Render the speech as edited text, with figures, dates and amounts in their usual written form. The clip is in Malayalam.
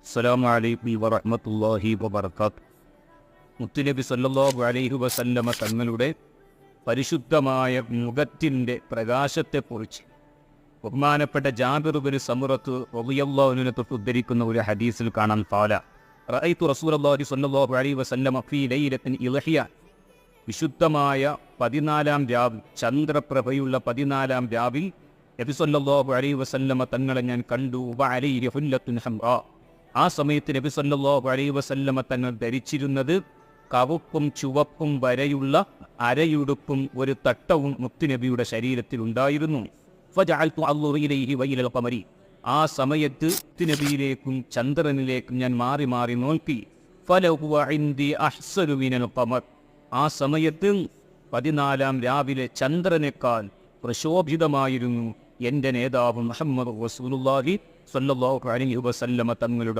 അസ്സലാമു അലൈക്കും വറഹ്മത്തുള്ളാഹി വബറകാതുഹു. മുത്തുനബി സല്ലല്ലാഹു അലൈഹി വസല്ലമ തങ്ങളുടെ പരിശുദ്ധമായ മുഖത്തിൻ്റെ പ്രകാശത്തെക്കുറിച്ച് ബഹുമാനപ്പെട്ട ജാബിർ ഇബ്നു സമുറത്ത് റളിയല്ലാഹു അൻഹു തൊട്ട് ഉദ്ധരിക്കുന്ന ഒരു ഹദീസിൽ കാണാൻ ഖാല റഅയ്തു റസൂലല്ലാഹി സ്വല്ലല്ലാഹു അലൈഹി വസല്ലമ ഫീ ലൈലത്തിൻ ഇളഹിയ, വിശുദ്ധമായ 14-ാം രാവ്, ചന്ദ്രപ്രഭയുള്ള 14-ാം രാവിൽ നബി സല്ലല്ലാഹു അലൈഹി വസല്ലമ തങ്ങളെ ഞാൻ കണ്ടു. വഅലൈഹി ഹുല്ലത്തുൻ ഹംറാ, ആ സമയത്ത് നബി സല്ലല്ലാഹു അലൈഹി വസല്ലമ തങ്ങൾ ധരിച്ചിരുന്നത് കറുപ്പും ചുവപ്പും വരയുള്ള അരയുടുപ്പും ഒരു തട്ടവും മുത്തുനബിയുടെ ശരീരത്തിൽ ഉണ്ടായിരുന്നു. ഫജഅൽതു അൻദുറു ഇലൈഹി വഇലൽ ഖമരി, ആ സമയത്ത് മുത്തുനബിയിലേക്കും ചന്ദ്രനിലേക്കും ഞാൻ മാറി മാറി നോക്കി. ഫലഹുവ ഇൻദി അഹ്സനു മിനൽ ഖമർ, ആ സമയത്ത് 14-ാം രാവിലെ ചന്ദ്രനേക്കാൾ പ്രശോഭിതമായിരുന്നു എൻ്റെ നേതാവ് മുഹമ്മദ് റസൂലുള്ളാഹി സ്വല്ലല്ലാഹു അലൈഹി വസല്ലമ തങ്ങളുടെ